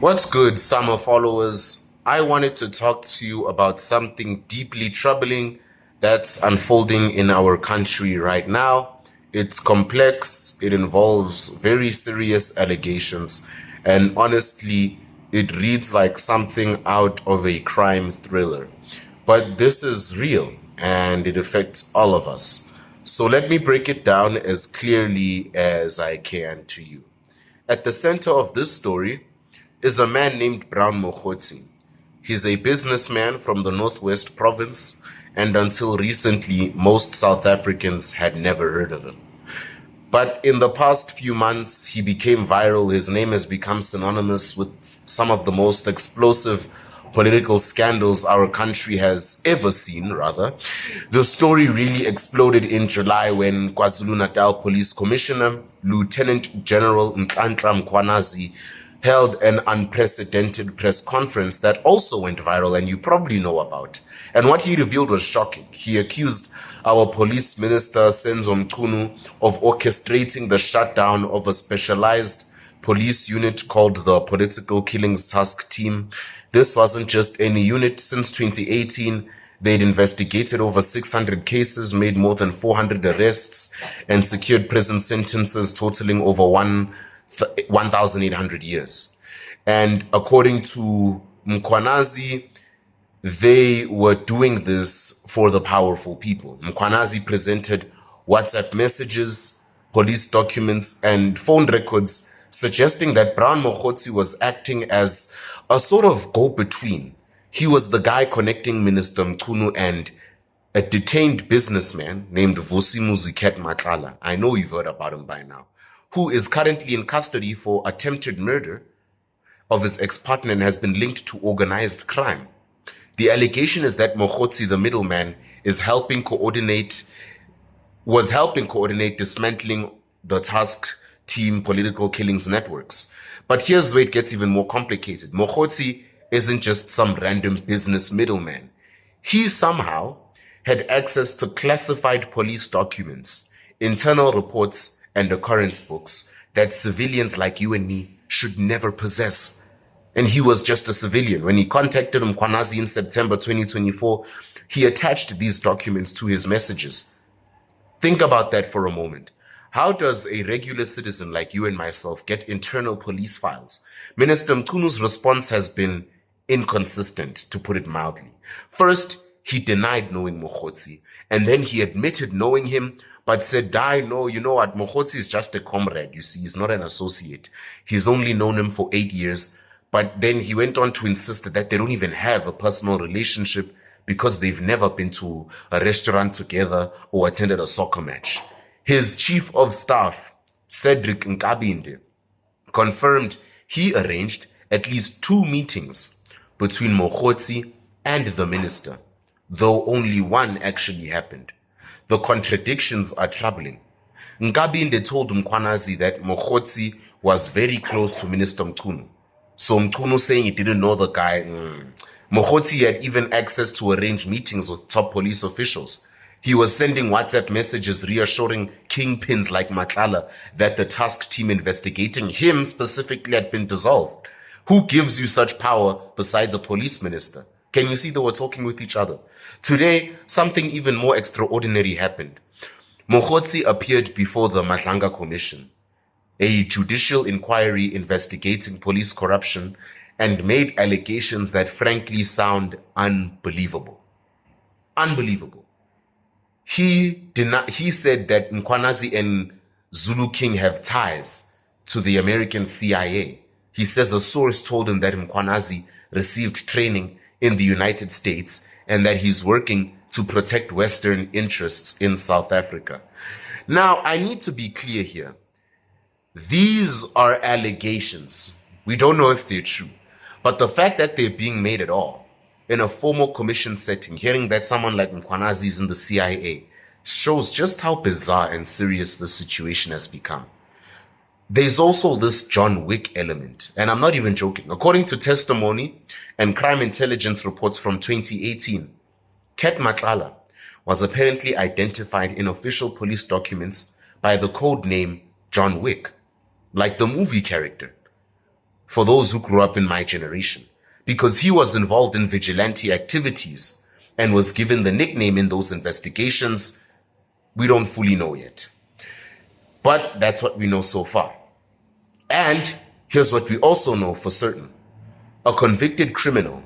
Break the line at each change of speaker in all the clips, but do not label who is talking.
What's good, summer followers? I wanted to talk to you about something deeply troubling that's unfolding in our country right now. It's complex, it involves very serious allegations, and honestly, it reads like something out of a crime thriller. But this is real, and it affects all of us. So let me break it down as clearly as I can to you. At the center of this story is a man named Brown Mokhotsi. He's a businessman from the Northwest Province, and until recently, most South Africans had never heard of him. But in the past few months, he became viral. His name has become synonymous with some of the most explosive political scandals our country has ever seen, rather. The story really exploded in July when KwaZulu-Natal Police Commissioner, Lieutenant General Nhlanhla Mkhwanazi, held an unprecedented press conference that also went viral and you probably know about. And what he revealed was shocking. He accused our police minister, Senzo Mchunu, of orchestrating the shutdown of a specialized police unit called the Political Killings Task Team. This wasn't just any unit. Since 2018, they'd investigated over 600 cases, made more than 400 arrests, and secured prison sentences totaling over 1,800 years. And according to Mkhwanazi, they were doing this for the powerful people. Mkhwanazi presented WhatsApp messages, police documents, and phone records suggesting that Brown Mokhotsi was acting as a sort of go-between. He was the guy connecting Minister Mchunu and a detained businessman named Vusimuzi Matlala. I know you've heard about him by now, who is currently in custody for attempted murder of his ex-partner and has been linked to organized crime. The allegation is that Mokhotsi, the middleman, was helping coordinate dismantling the task team political killings networks. But here's where it gets even more complicated. Mokhotsi isn't just some random business middleman. He somehow had access to classified police documents, internal reports, and occurrence books that civilians like you and me should never possess. And he was just a civilian. When he contacted Mkhwanazi in September 2024, he attached these documents to his messages. Think about that for a moment. How does a regular citizen like you and myself get internal police files? Minister Mchunu's response has been inconsistent, to put it mildly. First, he denied knowing Mokhotsi, and then he admitted knowing him, but said, I know, you know what, Mokhotsi is just a comrade, you see, he's not an associate. He's only known him for 8 years, but then he went on to insist that they don't even have a personal relationship because they've never been to a restaurant together or attended a soccer match. His chief of staff, Cedric Nkabinde, confirmed he arranged at least 2 meetings between Mokhotsi and the minister, though only one actually happened. The contradictions are troubling. Nkabinde told Mkhwanazi that Mokhotsi was very close to Minister Mchunu. So Mchunu saying he didn't know the guy. Mokhotsi had even access to arrange meetings with top police officials. He was sending WhatsApp messages reassuring kingpins like Matlala that the task team investigating him specifically had been dissolved. Who gives you such power besides a police minister? Can you see they were talking with each other? Today, something even more extraordinary happened. Mokhotsi appeared before the Madlanga Commission, a judicial inquiry investigating police corruption, and made allegations that frankly sound unbelievable. Unbelievable. He said that Mkhwanazi and Zulu King have ties to the American CIA. He says a source told him that Mkhwanazi received training in the United States and that he's working to protect Western interests in South Africa. Now, I need to be clear here. These are allegations. We don't know if they're true. But the fact that they're being made at all, in a formal commission setting, hearing that someone like Mkhwanazi is in the CIA, shows just how bizarre and serious the situation has become. There's also this John Wick element, and I'm not even joking. According to testimony and crime intelligence reports from 2018, Ket Matlala was apparently identified in official police documents by the code name John Wick, like the movie character. for those who grew up in my generation, because he was involved in vigilante activities and was given the nickname in those investigations we don't fully know yet. But that's what we know so far. And here's what we also know for certain. A convicted criminal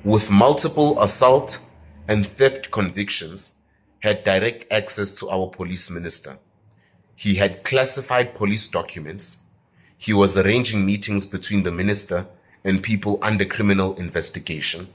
with multiple assault and theft convictions had direct access to our police minister. He had classified police documents. He was arranging meetings between the minister and people under criminal investigation.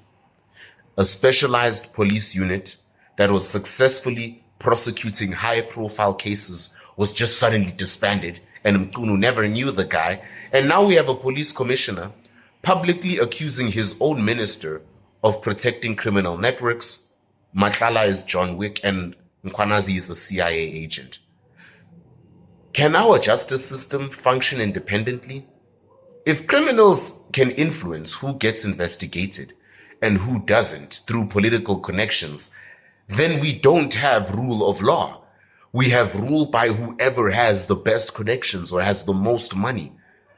A specialized police unit that was successfully prosecuting high-profile cases was just suddenly disbanded, and Mkunu never knew the guy. And now we have a police commissioner publicly accusing his own minister of protecting criminal networks. Matlala is John Wick, and Mkhwanazi is a CIA agent. Can our justice system function independently? If criminals can influence who gets investigated and who doesn't through political connections, then we don't have rule of law. We have rule by whoever has the best connections or has the most money.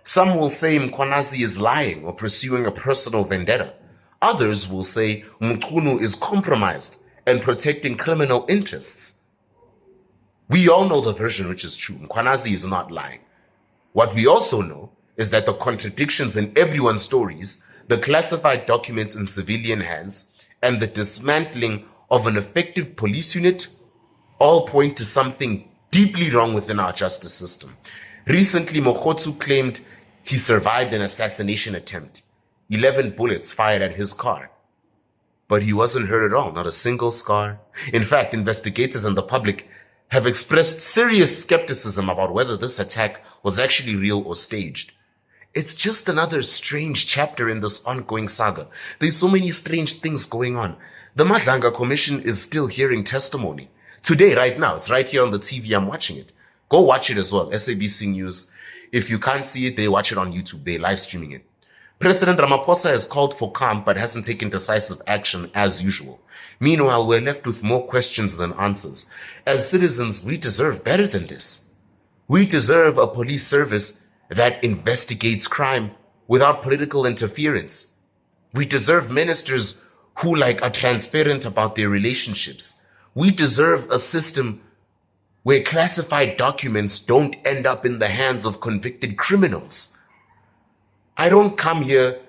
Some will say Mkhwanazi is lying or pursuing a personal vendetta. Others will say Mkhunu is compromised and protecting criminal interests. We all know the version which is true. Mkhwanazi is not lying. What we also know is that the contradictions in everyone's stories, the classified documents in civilian hands, and the dismantling of an effective police unit all point to something deeply wrong within our justice system. Recently, Mokgotsu claimed he survived an assassination attempt, 11 bullets fired at his car. But he wasn't hurt at all, not a single scar. In fact, investigators and the public have expressed serious skepticism about whether this attack was actually real or staged. It's just another strange chapter in this ongoing saga. There's so many strange things going on. The Madlanga Commission is still hearing testimony. Today, right now, it's right here on the TV, I'm watching it. Go watch it as well, SABC News. If you can't see it, they watch it on YouTube, they're live streaming it. President Ramaphosa has called for calm but hasn't taken decisive action as usual. Meanwhile, we're left with more questions than answers. As citizens, we deserve better than this. We deserve a police service that investigates crime without political interference. We deserve ministers who are transparent about their relationships. We deserve a system where classified documents don't end up in the hands of convicted criminals. I don't come here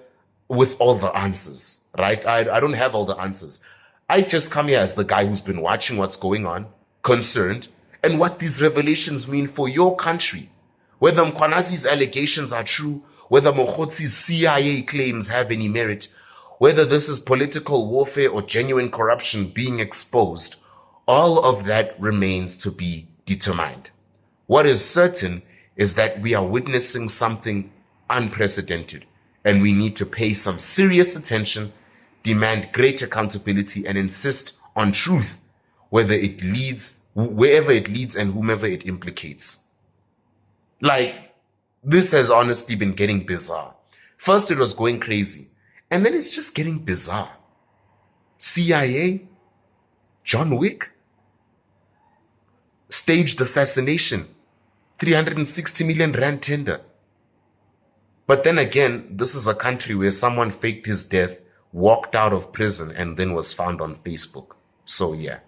with all the answers, right? I don't have all the answers. I just come here as the guy who's been watching what's going on, concerned, and what these revelations mean for your country. Whether Mkhwanazi's allegations are true, whether Mokgotsu's CIA claims have any merit, whether this is political warfare or genuine corruption being exposed, all of that remains to be determined. What is certain is that we are witnessing something unprecedented, and we need to pay some serious attention, demand great accountability, and insist on truth, wherever it leads and whomever it implicates. This has honestly been getting bizarre. First it was going crazy, and then it's just getting bizarre. CIA? John Wick? Staged assassination? 360 million rand tender? But then again, this is a country where someone faked his death, walked out of prison, and then was found on Facebook. So yeah.